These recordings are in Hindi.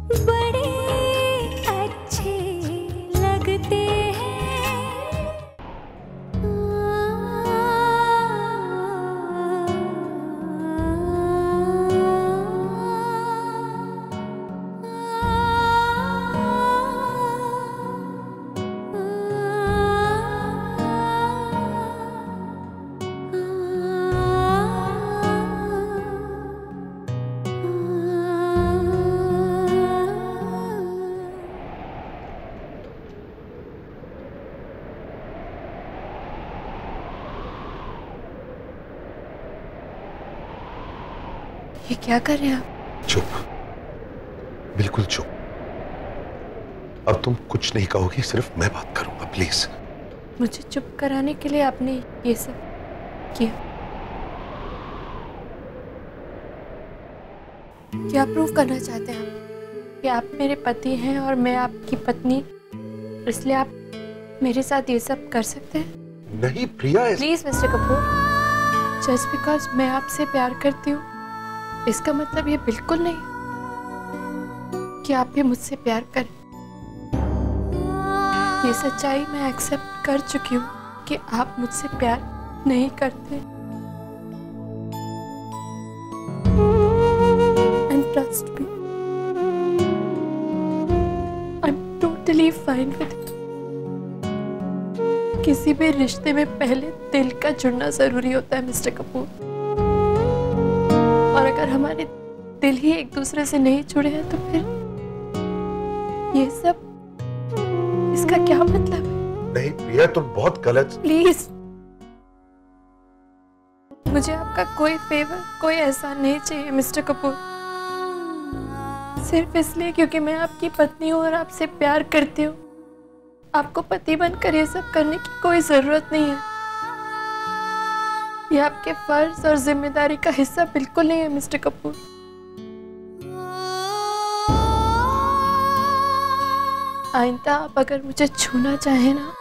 बड़े अच्छे लगते हैं। ये क्या कर रहे हैं आप? चुप, बिल्कुल चुप। अब तुम कुछ नहीं कहोगी, सिर्फ मैं बात करूंगा, प्लीज। मुझे चुप कराने के लिए आपने ये सब किया? क्या प्रूव करना चाहते हैं आप कि आप मेरे पति हैं और मैं आपकी पत्नी, इसलिए आप मेरे साथ ये सब कर सकते हैं? नहीं Priya, please mister Kapoor, just because मैं आपसे प्यार करती हूँ इसका मतलब ये बिल्कुल नहीं कि आप भी मुझसे प्यार करें। ये सच्चाई मैं एक्सेप्ट कर चुकी हूँ कि आप मुझसे प्यार नहीं करते। And trust me, I'm totally fine with it. किसी भी रिश्ते में पहले दिल का जुड़ना जरूरी होता है मिस्टर कपूर, और अगर हमारे दिल ही एक दूसरे से नहीं जुड़े हैं तो फिर ये सब, इसका क्या मतलब है? नहीं प्रिया, तुम बहुत गलत। प्लीज, मुझे आपका कोई फेवर, कोई एहसान नहीं चाहिए मिस्टर कपूर। सिर्फ इसलिए क्योंकि मैं आपकी पत्नी हूँ और आपसे प्यार करती हूँ। आपको पति बनकर ये सब करने की कोई जरूरत नहीं है। ये आपके फर्ज और जिम्मेदारी का हिस्सा बिल्कुल नहीं है मिस्टर कपूर। आइंदा आप अगर मुझे छूना चाहे ना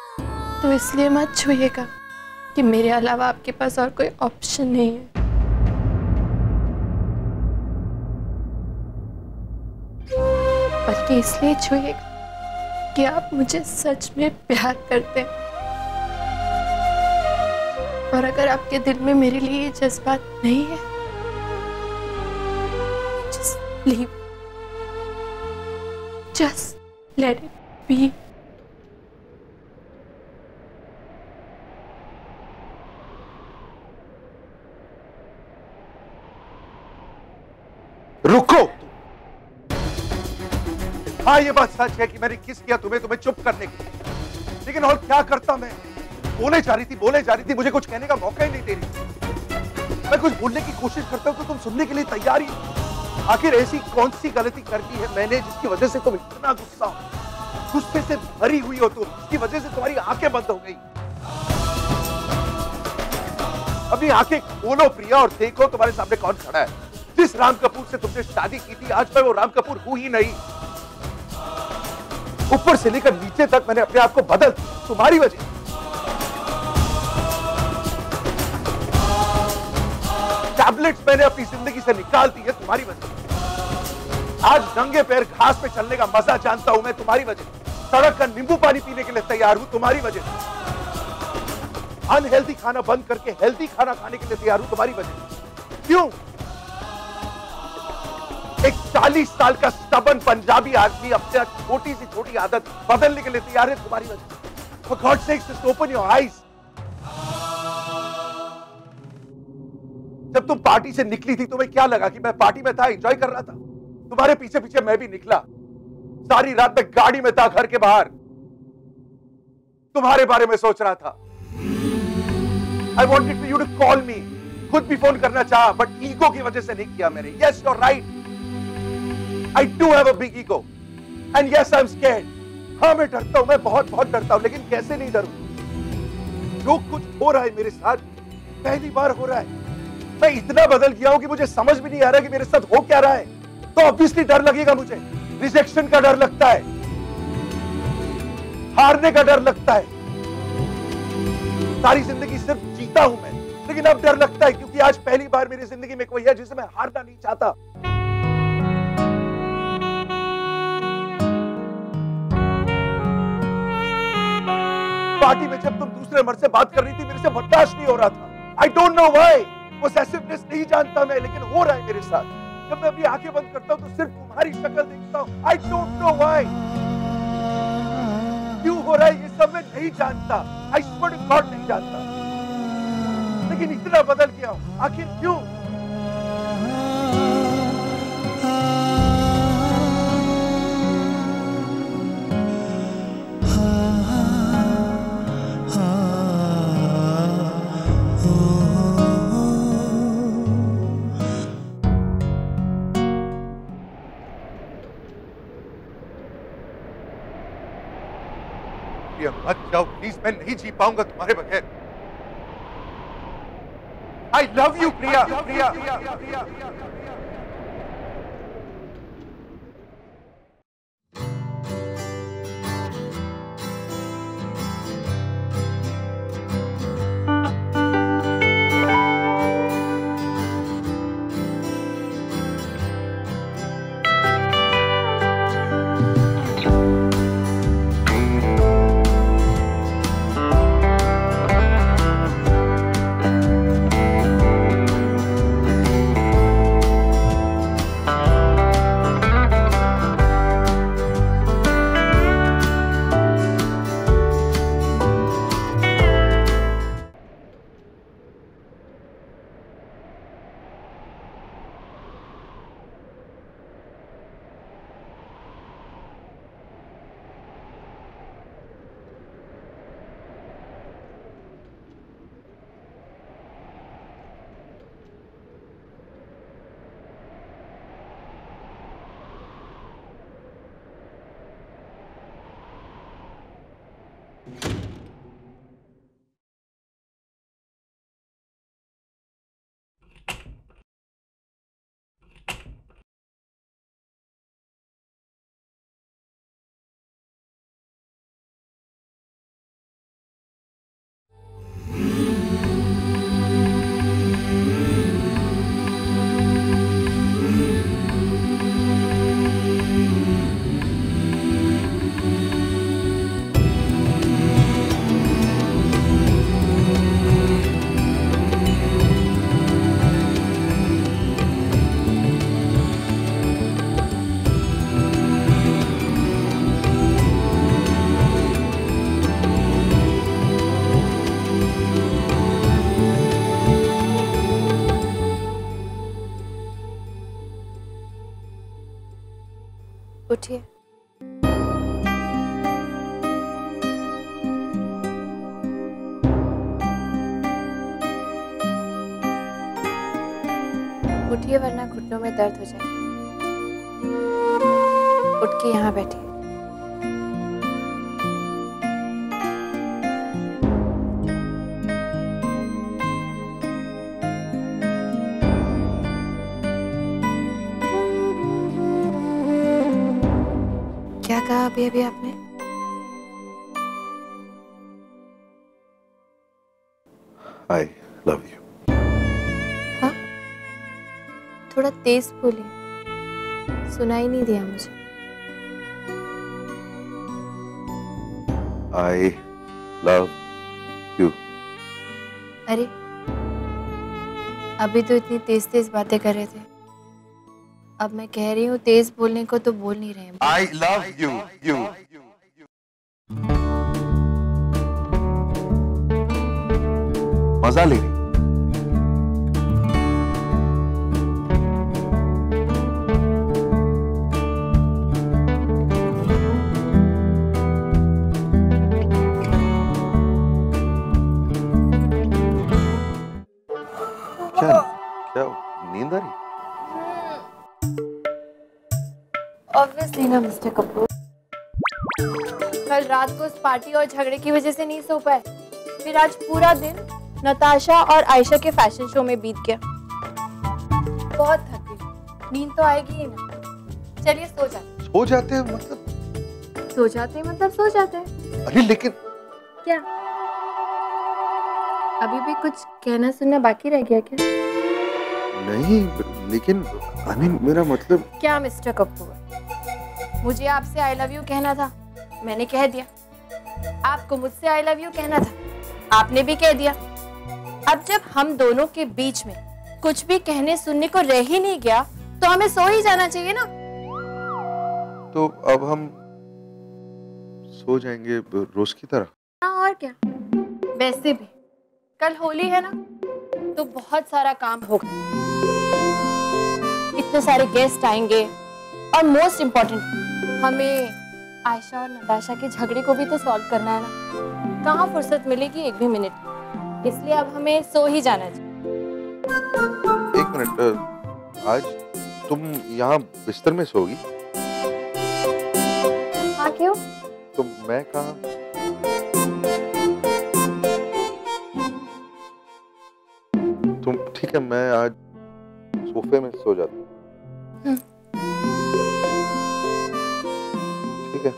तो इसलिए मत छूइएगा कि मेरे अलावा आपके पास और कोई ऑप्शन नहीं है। बल्कि इसलिए छूइएगा कि आप मुझे सच में प्यार करते हैं, और अगर आपके दिल में मेरे लिए ये जज्बात नहीं है, just leave, just let it be. रुको। हाँ, ये बात सच है कि मैंने किस किया तुम्हें चुप करने की, लेकिन और क्या करता मैं? बोले जा रही थी, मुझे कुछ कहने का मौका ही नहीं दे रही। मैं कुछ बोलने की कोशिश करता हूँ तो तुम सुनने के लिए तैयार ही। आखिर ऐसी कौन सी गलती कर दी है मैंने जिसकी वजह से तुम इतना गुस्से से भरी हुई हो, तुम जिसकी वजह से तुम्हारी आंखें बंद हो गई। अपनी आंखें खोलो प्रिया और देखो तुम्हारे सामने कौन खड़ा है। जिस राम कपूर से तुमने शादी की थी, आज मैं वो राम कपूर हूं ही नहीं। ऊपर से लेकर नीचे तक मैंने अपने आप को बदल दिया तुम्हारी वजह। टैबलेट्स मैंने अपनी जिंदगी से निकाल दी है तुम्हारी वजह। आज नंगे पैर घास पे चलने का मजा जानता हूं मैं तुम्हारी वजह। सड़क का नींबू पानी पीने के लिए तैयार हूं तुम्हारी वजह। अनहेल्दी खाना बंद करके हेल्दी खाना खाने के लिए तैयार हूं तुम्हारी वजह। क्यों? एक 40 साल का स्टबन पंजाबी आदमी अपने छोटी सी छोटी आदत बदलने के लिए तैयार है तुम्हारी वजह। For God's sake, just open your eyes. जब तुम पार्टी से निकली थी तुम्हें क्या लगा कि मैं पार्टी में था, एंजॉय कर रहा था? तुम्हारे पीछे पीछे मैं भी निकला। सारी रात मैं गाड़ी में था, घर के बाहर तुम्हारे बारे में सोच रहा था। I wanted you to call me. खुद भी फोन करना चाहा, बट ईगो की वजह से नहीं किया मैंने। Yes, you're right. I do have a big ego. And yes, I'm scared. हाँ, मैं डरता हूं, मैं बहुत डरता हूं, लेकिन कैसे नहीं डरूं? जो कुछ हो रहा है मेरे साथ पहली बार हो रहा है। मैं इतना बदल गया हूं कि मुझे समझ भी नहीं आ रहा कि मेरे साथ हो क्या रहा है। तो ऑब्वियसली डर लगेगा मुझे। रिजेक्शन का डर लगता है, हारने का डर लगता है। सारी जिंदगी सिर्फ जीता हूं मैं, लेकिन अब डर लगता है क्योंकि आज पहली बार मेरी जिंदगी में कोई है जिसे मैं हारना नहीं चाहता। दूसरे मर्द से बात कर रही थी, मेरे से बर्दाश्त नहीं हो रहा था। I don't know why. Possessiveness नहीं जानता मैं, लेकिन हो रहा है मेरे साथ। जब मैं अपनी आंखें बंद करता हूं तो सिर्फ तुम्हारी शक्ल देखता हूं। आई डोंट नो व्हाई, क्यों हो रहा है ये सब मैं नहीं जानता। आई स्वेयर टू गॉड नहीं जानता, लेकिन इतना बदल गया हूं, आखिर क्यों? मत जाओ प्लीज, मैं नहीं जी पाऊंगा तुम्हारे बगैर। आई लव यू प्रिया। उठिए। उठिए वरना घुटनों में दर्द हो जाए। उठ के यहाँ बैठिए। क्या कहा अभी अभी आपने? I love you. हाँ, थोड़ा तेज बोलिए, सुनाई नहीं दिया मुझे। I love you. अरे अभी तो इतनी तेज तेज बातें कर रहे थे, अब मैं कह रही हूँ तेज बोलने को तो बोल नहीं रहे हैं। I love you. यू मजा ले रही। क्या नींद आ रही? ऑब्वियसली ना मिस्टर कपूर, कल रात को उस पार्टी और झगड़े की वजह से नहीं सो पाए, फिर आज पूरा दिन नताशा और आयशा के फैशन शो में बीत गया। बहुत थक गई, नींद तो आएगी ही ना। चलिए सो जाते। सो जाते हैं मतलब? सो जाते हैं मतलब सो जाते हैं। अरे लेकिन क्या अभी भी कुछ कहना सुनना बाकी रह गया क्या? नहीं, लेकिन आई मीन मेरा मतलब। क्या मिस्टर कपूर, मुझे आपसे आई लव यू कहना था, मैंने कह दिया। आपको मुझसे आई लव यू कहना था, आपने भी कह दिया। अब जब हम दोनों के बीच में कुछ भी कहने सुनने को रह ही नहीं गया तो हमें सो ही जाना चाहिए ना। तो अब हम सो जाएंगे रोज की तरह। हाँ और क्या। वैसे भी कल होली है ना, तो बहुत सारा काम होगा, इतने सारे गेस्ट आएंगे और मोस्ट इम्पोर्टेंट हमें आयशा और नताशा के झगड़े को भी तो सॉल्व करना है ना। कहाँ फुर्सत मिलेगी एक भी मिनट, इसलिए अब हमें सो ही जाना चाहिए। एक मिनट, आज तुम यहाँ बिस्तर में सोगी? हाँ क्यों? तो मैं कहाँ? तुम ठीक है, मैं आज सोफे में सो जाता हूँ। ठीक है।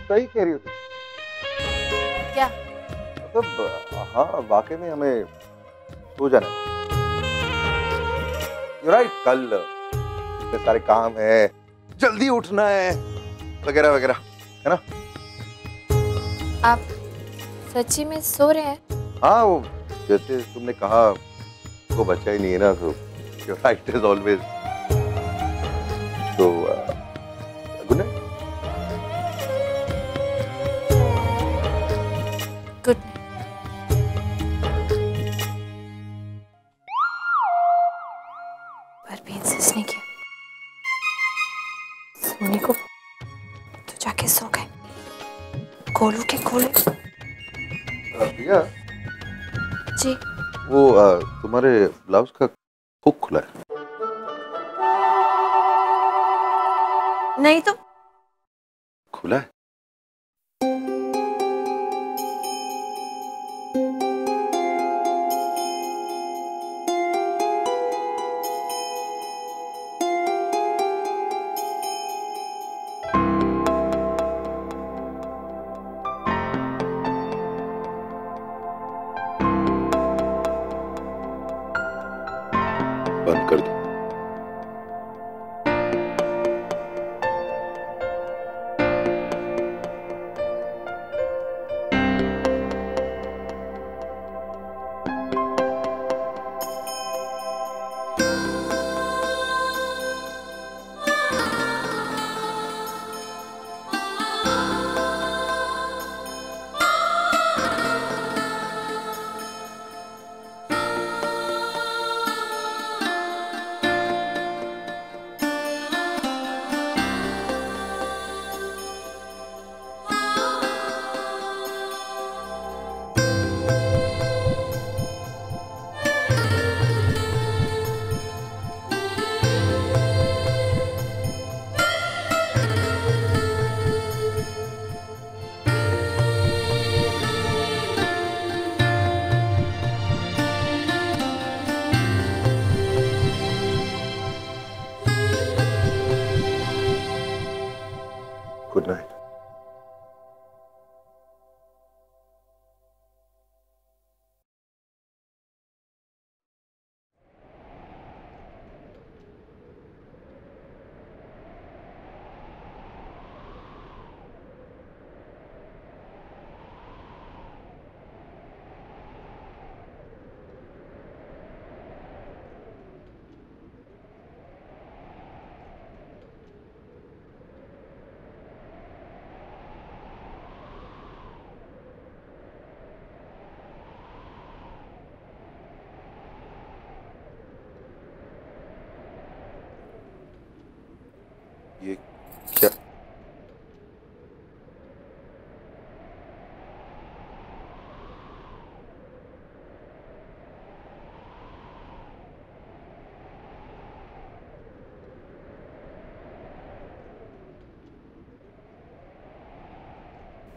सही कह रही हो तुम। क्या? मतलब हाँ, वाकई में हमें सो जाना है। You're right, कल इतने सारे काम है, जल्दी उठना है वगैरह वगैरह, है ना? आप सच्ची में सो रहे हैं? हाँ, वो जैसे तुमने कहा वो बचा ही नहीं है ना, तो you're right as always. तो गुड नाइट। Good night. पर भी इंसिस्ट नहीं किया सोने को, तो जाके सो गए। गोलू के गोले। भैया जी वो तुम्हारे ब्लाउज का हुक खुला है। नहीं तो खुला है। बंद कर दो।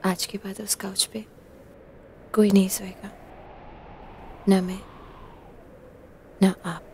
आज के बाद उस काउच पे कोई नहीं सोएगा, ना मैं ना आप।